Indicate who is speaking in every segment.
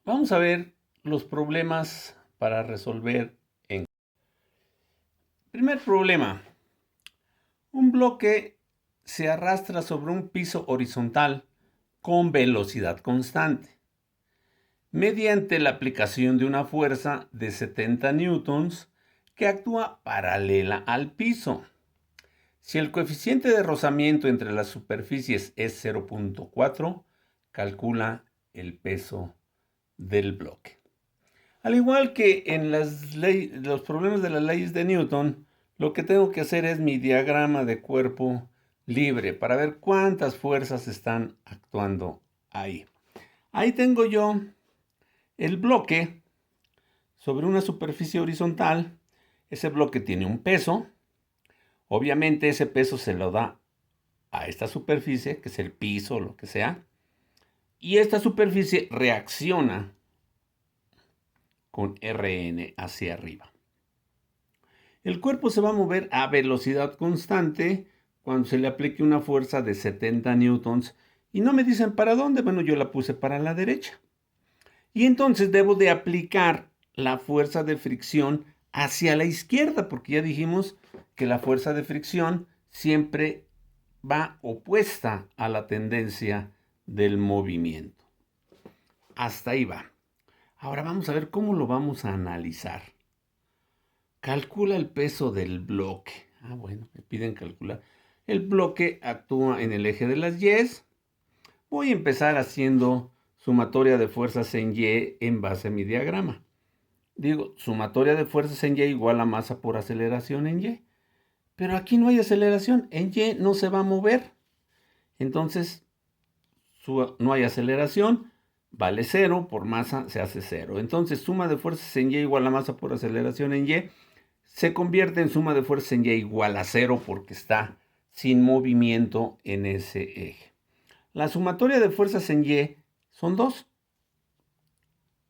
Speaker 1: Vamos a ver los problemas para resolver en... Primer problema. Un bloque se arrastra sobre un piso horizontal con velocidad constante, mediante la aplicación de una fuerza de 70 newtons que actúa paralela al piso. Si el coeficiente de rozamiento entre las superficies es 0.4, calcula el peso del bloque. Al igual que en los problemas de las leyes de Newton, lo que tengo que hacer es mi diagrama de cuerpo libre para ver cuántas fuerzas están actuando ahí. Ahí tengo yo el bloque sobre una superficie horizontal. Ese bloque tiene un peso. Obviamente ese peso se lo da a esta superficie, que es el piso o lo que sea. Y esta superficie reacciona con Rn hacia arriba. El cuerpo se va a mover a velocidad constante cuando se le aplique una fuerza de 70 newtons y no me dicen para dónde. Bueno, yo la puse para la derecha. Y entonces debo de aplicar la fuerza de fricción hacia la izquierda, porque ya dijimos que la fuerza de fricción siempre va opuesta a la tendencia del movimiento. Hasta ahí va. Ahora vamos a ver cómo lo vamos a analizar. Calcula el peso del bloque. Bueno, me piden calcular. El bloque actúa en el eje de las Y. Voy a empezar haciendo sumatoria de fuerzas en Y en base a mi diagrama. Digo, sumatoria de fuerzas en Y igual a masa por aceleración en Y. Pero aquí no hay aceleración. En Y no se va a mover. Entonces, no hay aceleración. Vale 0 por masa se hace 0. Entonces, suma de fuerzas en Y igual a masa por aceleración en Y se convierte en suma de fuerzas en Y igual a 0 porque está sin movimiento en ese eje. La sumatoria de fuerzas en Y son 2,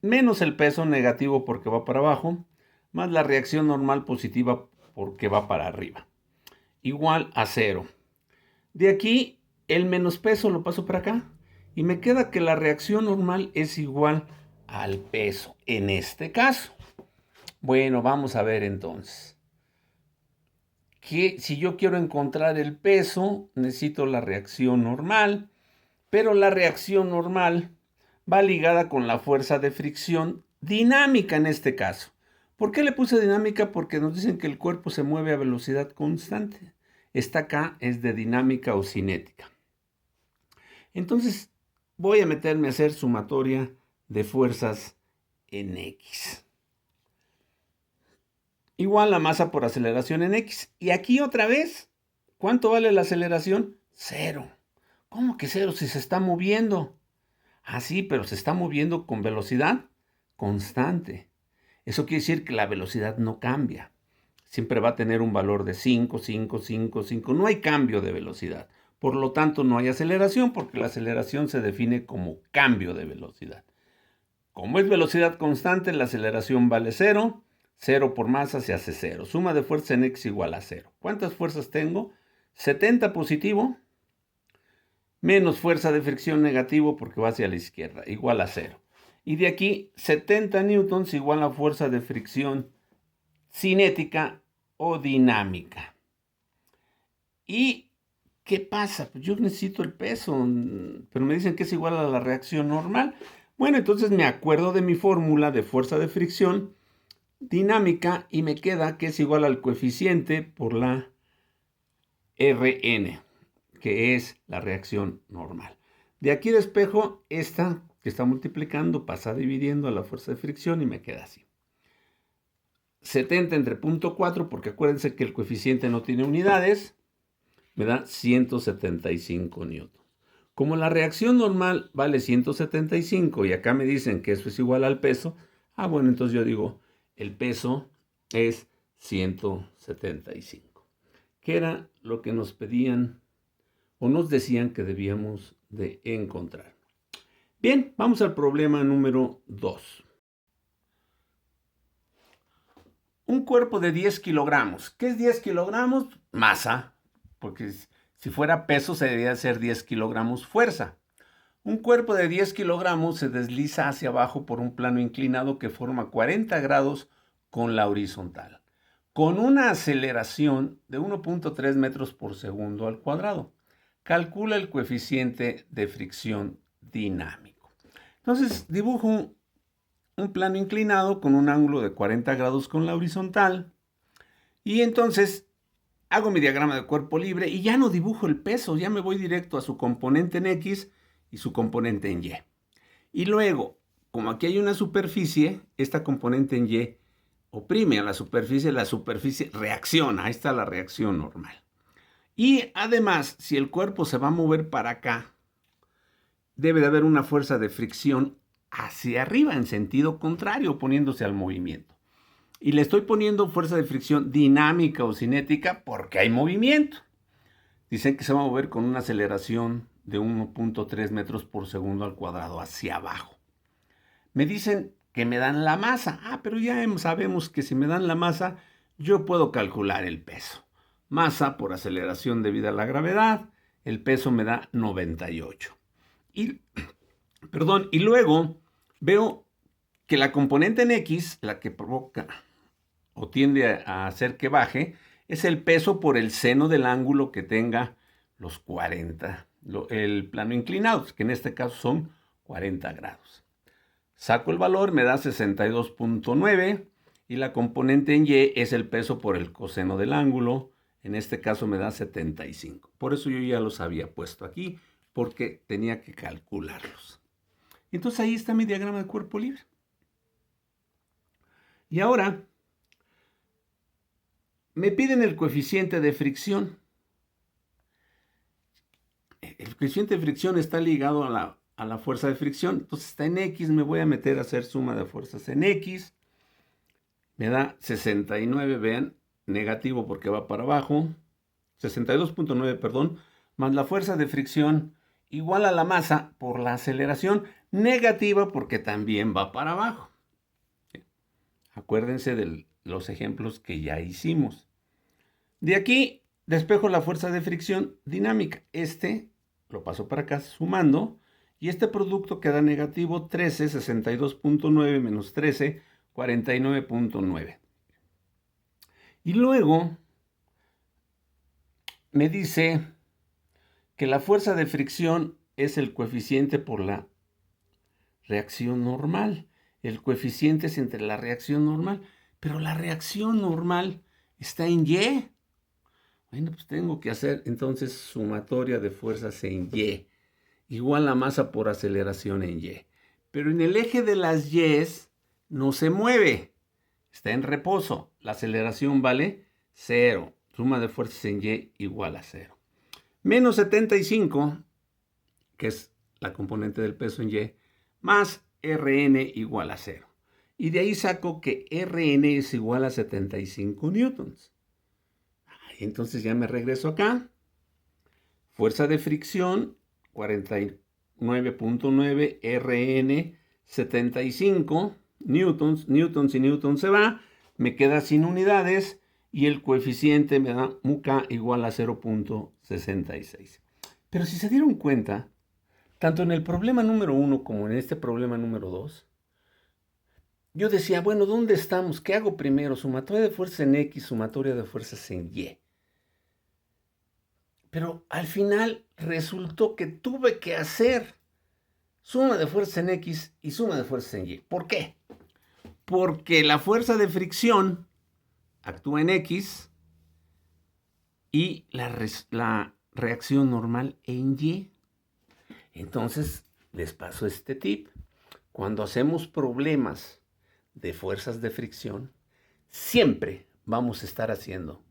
Speaker 1: menos el peso negativo porque va para abajo, más la reacción normal positiva porque va para arriba, igual a 0. De aquí, el menos peso lo paso para acá y me queda que la reacción normal es igual al peso en este caso. Bueno, vamos a ver entonces. Que si yo quiero encontrar el peso, necesito la reacción normal, pero la reacción normal va ligada con la fuerza de fricción dinámica en este caso. ¿Por qué le puse dinámica? Porque nos dicen que el cuerpo se mueve a velocidad constante. Esta acá es de dinámica o cinética. Entonces voy a meterme a hacer sumatoria de fuerzas en X. Igual la masa por aceleración en X. Y aquí otra vez, ¿cuánto vale la aceleración? 0. ¿Cómo que 0 si se está moviendo? Sí, pero se está moviendo con velocidad constante. Eso quiere decir que la velocidad no cambia. Siempre va a tener un valor de 5, 5, 5, 5. No hay cambio de velocidad. Por lo tanto, no hay aceleración porque la aceleración se define como cambio de velocidad. Como es velocidad constante, la aceleración vale 0. 0 por masa se hace 0. Suma de fuerza en X igual a 0. ¿Cuántas fuerzas tengo? 70 positivo menos fuerza de fricción negativo porque va hacia la izquierda, igual a 0. Y de aquí 70 newtons igual a fuerza de fricción cinética o dinámica. ¿Y qué pasa? Pues yo necesito el peso, pero me dicen que es igual a la reacción normal. Bueno, entonces me acuerdo de mi fórmula de fuerza de fricción dinámica y me queda que es igual al coeficiente por la Rn, que es la reacción normal. De aquí despejo esta que está multiplicando, pasa dividiendo a la fuerza de fricción y me queda así. 70 entre 0.4, porque acuérdense que el coeficiente no tiene unidades, me da 175 newtons. Como la reacción normal vale 175 y acá me dicen que eso es igual al peso, bueno, entonces yo digo, el peso es 175. ¿Qué era lo que nos pedían o nos decían que debíamos de encontrar? Bien, vamos al problema número 2. Un cuerpo de 10 kilogramos. ¿Qué es 10 kilogramos? Masa, porque si fuera peso se debería ser 10 kilogramos fuerza. Un cuerpo de 10 kilogramos se desliza hacia abajo por un plano inclinado que forma 40 grados con la horizontal, con una aceleración de 1.3 metros por segundo al cuadrado. Calcula el coeficiente de fricción dinámico. Entonces dibujo un plano inclinado con un ángulo de 40 grados con la horizontal y entonces hago mi diagrama de cuerpo libre y ya no dibujo el peso, ya me voy directo a su componente en X y su componente en Y. Y luego, como aquí hay una superficie, esta componente en Y oprime a la superficie reacciona, ahí está la reacción normal. Y además, si el cuerpo se va a mover para acá, debe de haber una fuerza de fricción hacia arriba en sentido contrario, oponiéndose al movimiento. Y le estoy poniendo fuerza de fricción dinámica o cinética porque hay movimiento. Dicen que se va a mover con una aceleración de 1.3 metros por segundo al cuadrado hacia abajo. Me dicen que me dan la masa. Pero ya sabemos que si me dan la masa, yo puedo calcular el peso. Masa por aceleración debido a la gravedad, el peso me da 98. Y luego veo que la componente en X, la que provoca o tiende a hacer que baje, es el peso por el seno del ángulo que tenga los 40, el plano inclinado, que en este caso son 40 grados. Saco el valor, me da 62.9 y la componente en Y es el peso por el coseno del ángulo, en este caso me da 75. Por eso yo ya los había puesto aquí, porque tenía que calcularlos. Entonces ahí está mi diagrama de cuerpo libre. Y ahora me piden el coeficiente de fricción. El coeficiente de fricción está ligado a la fuerza de fricción. Entonces está en X, me voy a meter a hacer suma de fuerzas en X. Me da 69, vean, negativo porque va para abajo. 62.9, perdón, más la fuerza de fricción igual a la masa por la aceleración, negativa porque también va para abajo. Acuérdense de los ejemplos que ya hicimos. De aquí despejo la fuerza de fricción dinámica. Lo paso para acá sumando y este producto queda negativo 13, 62.9 menos 13, 49.9. Y luego me dice que la fuerza de fricción es el coeficiente por la reacción normal. El coeficiente es entre la reacción normal, pero la reacción normal está en Y. Bueno, pues tengo que hacer entonces sumatoria de fuerzas en Y, igual a masa por aceleración en Y. Pero en el eje de las Y's no se mueve, está en reposo. La aceleración vale 0. Suma de fuerzas en Y igual a 0. Menos 75, que es la componente del peso en Y, más Rn igual a 0. Y de ahí saco que Rn es igual a 75 newtons. Entonces ya me regreso acá. Fuerza de fricción, 49.9, Rn, 75 newtons. Newtons y newtons se va. Me queda sin unidades y el coeficiente me da μk igual a 0.66. Pero si se dieron cuenta, tanto en el problema número 1 como en este problema número 2, yo decía, bueno, ¿dónde estamos? ¿Qué hago primero? ¿Sumatoria de fuerzas en X, sumatoria de fuerzas en Y? Pero al final resultó que tuve que hacer suma de fuerzas en X y suma de fuerzas en Y. ¿Por qué? Porque la fuerza de fricción actúa en X y la reacción normal en Y. Entonces, les paso este tip. Cuando hacemos problemas de fuerzas de fricción, siempre vamos a estar haciendo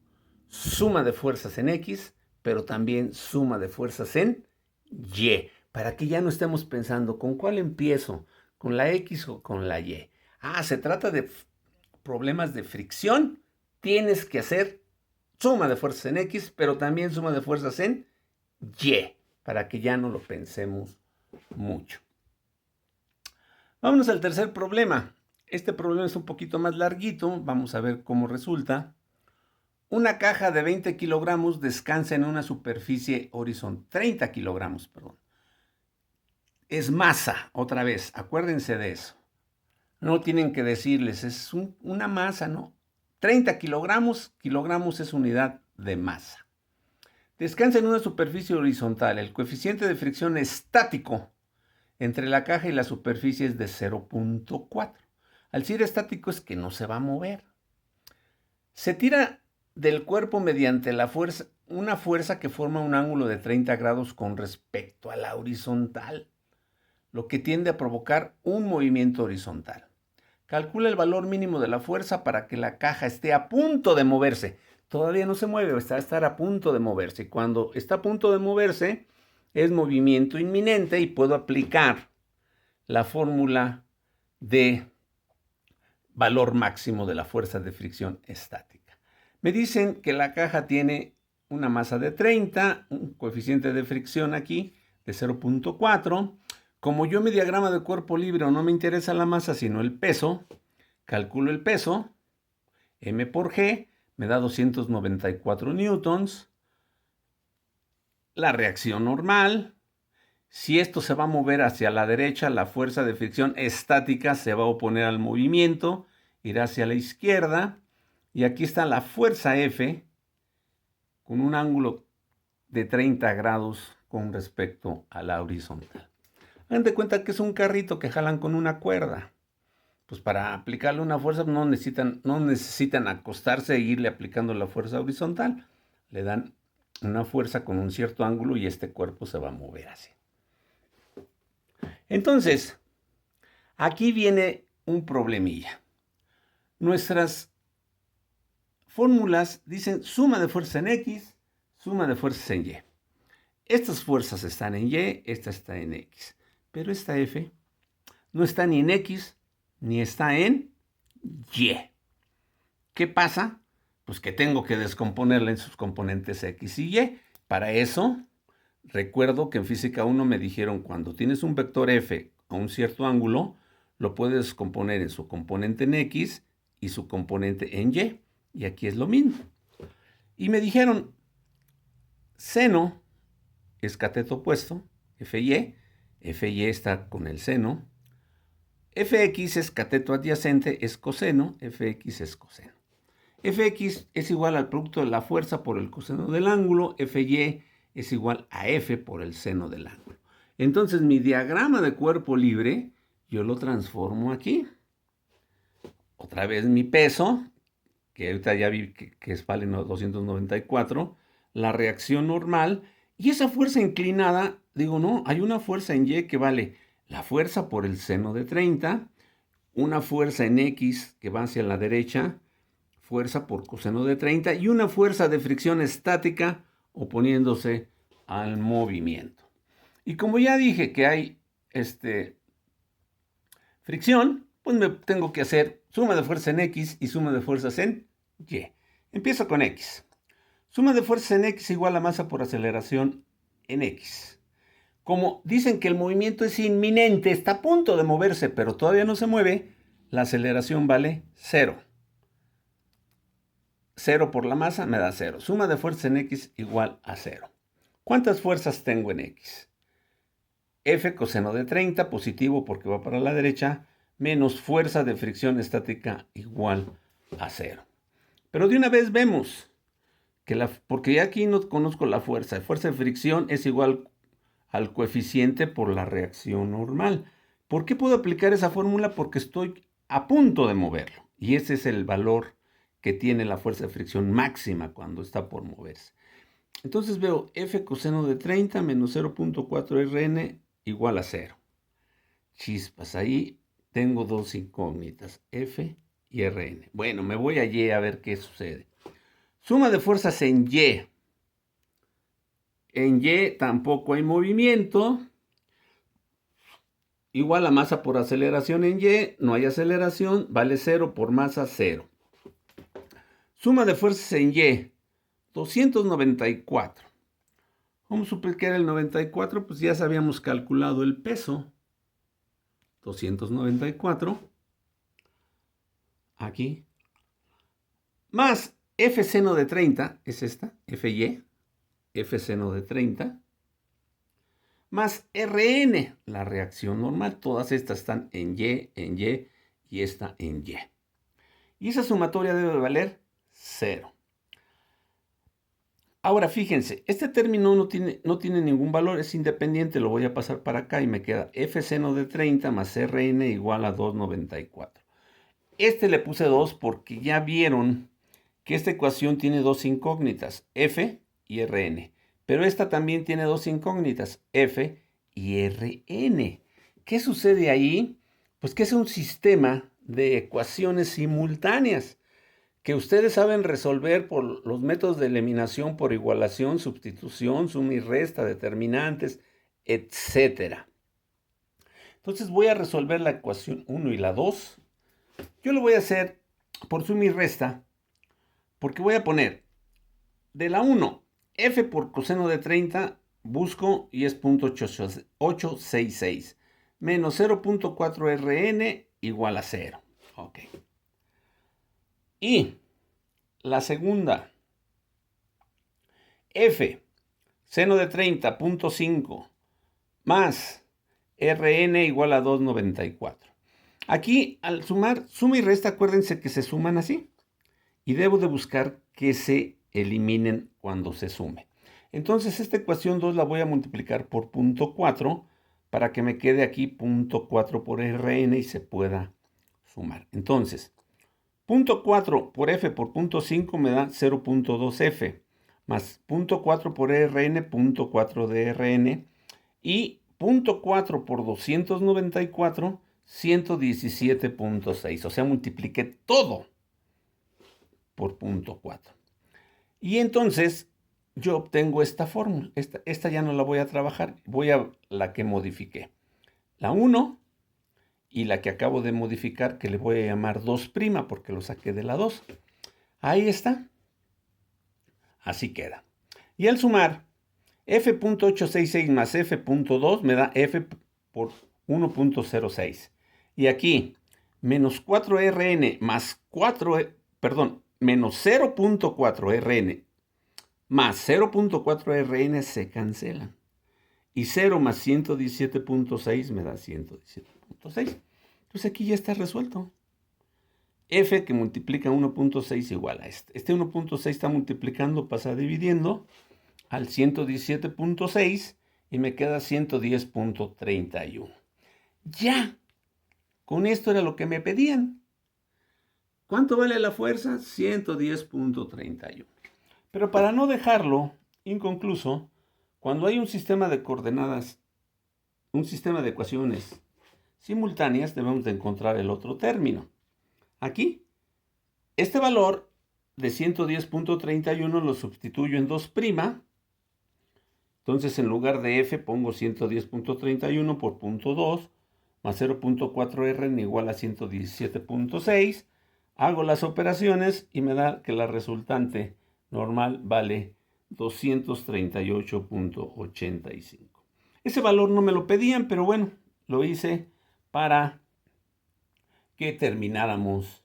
Speaker 1: suma de fuerzas en X, pero también suma de fuerzas en Y, para que ya no estemos pensando con cuál empiezo, con la X o con la Y. Se trata de problemas de fricción, tienes que hacer suma de fuerzas en X, pero también suma de fuerzas en Y, para que ya no lo pensemos mucho. Vámonos al tercer problema. Este problema es un poquito más larguito, vamos a ver cómo resulta. Una caja de 20 kilogramos descansa en una superficie horizontal, 30 kilogramos, perdón. es masa, otra vez, acuérdense de eso. No tienen que decirles, es una masa, ¿no? 30 kilogramos es unidad de masa. Descansa en una superficie horizontal. El coeficiente de fricción estático entre la caja y la superficie es de 0.4. Al decir estático es que no se va a mover. Se tira del cuerpo mediante una fuerza que forma un ángulo de 30 grados con respecto a la horizontal, lo que tiende a provocar un movimiento horizontal. Calcula el valor mínimo de la fuerza para que la caja esté a punto de moverse. Todavía no se mueve, está a estar a punto de moverse. Y cuando está a punto de moverse, es movimiento inminente y puedo aplicar la fórmula de valor máximo de la fuerza de fricción estática. Me dicen que la caja tiene una masa de 30, un coeficiente de fricción aquí de 0.4. Como yo en mi diagrama de cuerpo libre no me interesa la masa sino el peso, calculo el peso, M por G, me da 294 newtons. La reacción normal, si esto se va a mover hacia la derecha, la fuerza de fricción estática se va a oponer al movimiento, irá hacia la izquierda. Y aquí está la fuerza F con un ángulo de 30 grados con respecto a la horizontal. Hagan de cuenta que es un carrito que jalan con una cuerda. Pues para aplicarle una fuerza no necesitan acostarse e irle aplicando la fuerza horizontal. Le dan una fuerza con un cierto ángulo y este cuerpo se va a mover así. Entonces, aquí viene un problemilla. Nuestras fórmulas dicen suma de fuerzas en X, suma de fuerzas en Y. Estas fuerzas están en Y, esta está en X. Pero esta F no está ni en X, ni está en Y. ¿Qué pasa? Pues que tengo que descomponerla en sus componentes X y Y. Para eso, recuerdo que en física 1 me dijeron cuando tienes un vector F a un cierto ángulo, lo puedes descomponer en su componente en X y su componente en Y. Y aquí es lo mismo. Y me dijeron, seno es cateto opuesto, FY está con el seno. Fx es cateto adyacente, es coseno, Fx es coseno. Fx es igual al producto de la fuerza por el coseno del ángulo, Fy es igual a F por el seno del ángulo. Entonces mi diagrama de cuerpo libre, yo lo transformo aquí. Otra vez mi peso, que ahorita ya vi que vale 294, la reacción normal, y esa fuerza inclinada, digo, no, hay una fuerza en Y que vale la fuerza por el seno de 30, una fuerza en X que va hacia la derecha, fuerza por coseno de 30, y una fuerza de fricción estática oponiéndose al movimiento. Y como ya dije que hay fricción, pues me tengo que hacer suma de fuerzas en X y suma de fuerzas en Y. Empiezo con X. Suma de fuerzas en X igual a masa por aceleración en X. Como dicen que el movimiento es inminente, está a punto de moverse, pero todavía no se mueve, la aceleración vale 0. 0 por la masa me da 0. Suma de fuerzas en X igual a 0. ¿Cuántas fuerzas tengo en X? F coseno de 30, positivo porque va para la derecha, menos fuerza de fricción estática igual a 0. Pero de una vez vemos que porque ya aquí no conozco la fuerza de fricción es igual al coeficiente por la reacción normal. ¿Por qué puedo aplicar esa fórmula? Porque estoy a punto de moverlo. Y ese es el valor que tiene la fuerza de fricción máxima cuando está por moverse. Entonces veo F coseno de 30 menos 0.4 Rn igual a 0. Chispas, ahí tengo dos incógnitas, F y Rn. Bueno, me voy a Y a ver qué sucede. Suma de fuerzas en Y. En Y tampoco hay movimiento. Igual a masa por aceleración en Y, no hay aceleración, vale 0 por masa 0. Suma de fuerzas en Y, 294. Vamos a suponer que era el 94, pues ya habíamos calculado el peso. 294. Aquí. Más F seno de 30, es esta, Fy, F seno de 30. más Rn, la reacción normal. Todas estas están en y esta en Y. Y esa sumatoria debe valer 0. Ahora fíjense, este término no tiene ningún valor, es independiente, lo voy a pasar para acá y me queda f seno de 30 más Rn igual a 2,94. Este le puse 2 porque ya vieron que esta ecuación tiene dos incógnitas, f y Rn. Pero esta también tiene dos incógnitas, f y Rn. ¿Qué sucede ahí? Pues que es un sistema de ecuaciones simultáneas que ustedes saben resolver por los métodos de eliminación por igualación, sustitución, suma y resta, determinantes, etc. Entonces voy a resolver la ecuación 1 y la 2. Yo lo voy a hacer por suma y resta, porque voy a poner de la 1, f por coseno de 30, busco y es 0.866, menos 0.4 Rn igual a 0. Ok. Y la segunda, f seno de 30.5 más Rn igual a 2,94. Aquí, al sumar, suma y resta, acuérdense que se suman así. Y debo de buscar que se eliminen cuando se sume. Entonces, esta ecuación 2 la voy a multiplicar por 0.4 para que me quede aquí 0.4 por Rn y se pueda sumar. Entonces, 0.4 por f por 0.5 me da 0.2f, más 0.4 por Rn, 0.4 de Rn, y 0.4 por 294, 117.6. O sea, multipliqué todo por 0.4. Y entonces yo obtengo esta fórmula. Esta ya no la voy a trabajar. Voy a la que modifiqué. La 1 y la que acabo de modificar, que le voy a llamar 2' porque lo saqué de la 2. Ahí está. Así queda. Y al sumar, f.866 más f.2 me da f por 1.06. Y aquí, menos 4Rn más 4, menos 0.4 Rn más 0.4 Rn se cancelan. Y 0 más 117.6 me da 117.6. Entonces aquí ya está resuelto. F que multiplica 1.6 igual a este. Este 1.6 está multiplicando, pasa dividiendo al 117.6 y me queda 110.31. Ya, con esto era lo que me pedían. ¿Cuánto vale la fuerza? 110.31. Pero para no dejarlo inconcluso, cuando hay un sistema de coordenadas, un sistema de ecuaciones simultáneas, debemos de encontrar el otro término. Aquí, este valor de 110.31 lo sustituyo en 2'. Entonces, en lugar de f pongo 110.31 por 0.2 más 0.4 Rn igual a 117.6. Hago las operaciones y me da que la resultante normal vale 238.85. Ese valor no me lo pedían, pero bueno, lo hice para que termináramos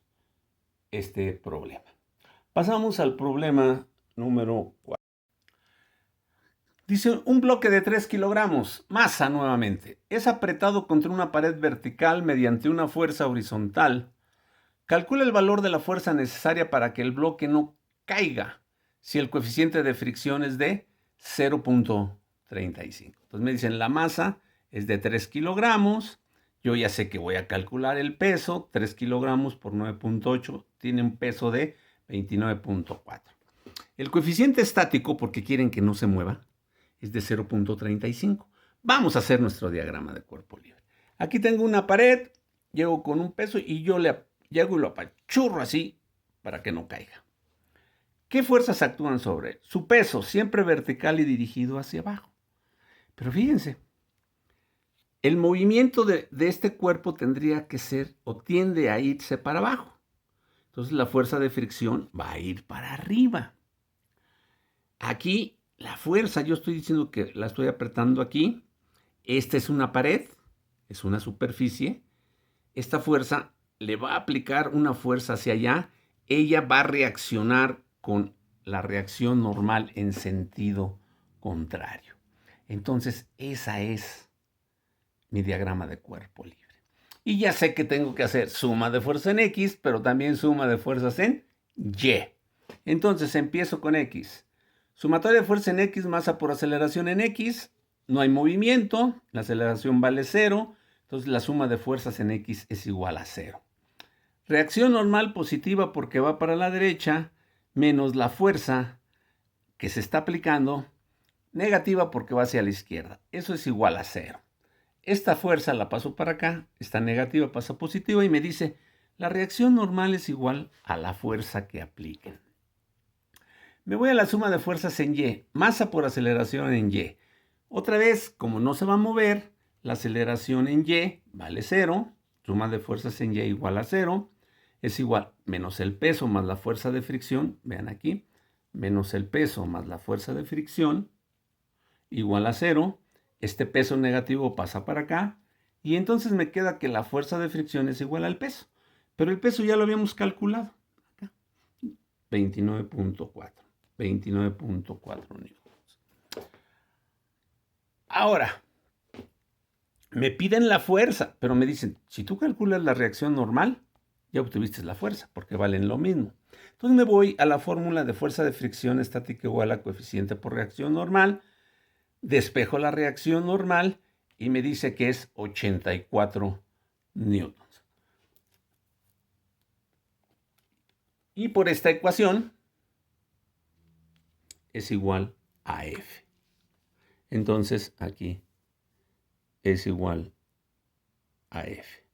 Speaker 1: este problema. Pasamos al problema número 4. Dice, un bloque de 3 kilogramos, masa nuevamente, es apretado contra una pared vertical mediante una fuerza horizontal. Calcula el valor de la fuerza necesaria para que el bloque no caiga si el coeficiente de fricción es de 0.35. Entonces me dicen, la masa es de 3 kilogramos. Yo ya sé que voy a calcular el peso. 3 kilogramos por 9.8 tiene un peso de 29.4. El coeficiente estático, porque quieren que no se mueva, es de 0.35. Vamos a hacer nuestro diagrama de cuerpo libre. Aquí tengo una pared, llego con un peso y yo llego y lo apachurro así para que no caiga. ¿Qué fuerzas actúan sobre él? Su peso, siempre vertical y dirigido hacia abajo. Pero fíjense, el movimiento de este cuerpo tendría que ser o tiende a irse para abajo. Entonces la fuerza de fricción va a ir para arriba. Aquí la fuerza, yo estoy diciendo que la estoy apretando aquí. Esta es una pared, es una superficie. Esta fuerza le va a aplicar una fuerza hacia allá. Ella va a reaccionar con la reacción normal en sentido contrario. Entonces, esa es mi diagrama de cuerpo libre. Y ya sé que tengo que hacer suma de fuerza en X, pero también suma de fuerzas en Y. Entonces, empiezo con X. Sumatoria de fuerza en X, masa por aceleración en X. No hay movimiento, la aceleración vale 0. Entonces, la suma de fuerzas en X es igual a 0. Reacción normal positiva porque va para la derecha, menos la fuerza que se está aplicando, negativa porque va hacia la izquierda. Eso es igual a 0. Esta fuerza la paso para acá, esta negativa pasa positiva y me dice, la reacción normal es igual a la fuerza que apliquen. Me voy a la suma de fuerzas en Y, masa por aceleración en Y. Otra vez, como no se va a mover, la aceleración en Y vale 0, suma de fuerzas en Y igual a 0, es igual menos el peso más la fuerza de fricción, vean aquí, menos el peso más la fuerza de fricción, igual a 0, este peso negativo pasa para acá, y entonces me queda que la fuerza de fricción es igual al peso, pero el peso ya lo habíamos calculado, acá, 29.4 newtons. Ahora, me piden la fuerza, pero me dicen, si tú calculas la reacción normal, ya obtuviste la fuerza, porque valen lo mismo. Entonces me voy a la fórmula de fuerza de fricción estática igual a coeficiente por reacción normal, despejo la reacción normal y me dice que es 84 newtons. Y por esta ecuación es igual a F. Entonces aquí es igual a F.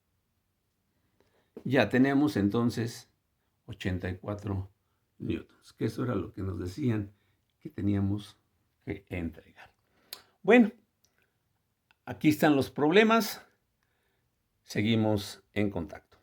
Speaker 1: Ya tenemos entonces 84 newtons, que eso era lo que nos decían que teníamos que entregar. Bueno, aquí están los problemas. Seguimos en contacto.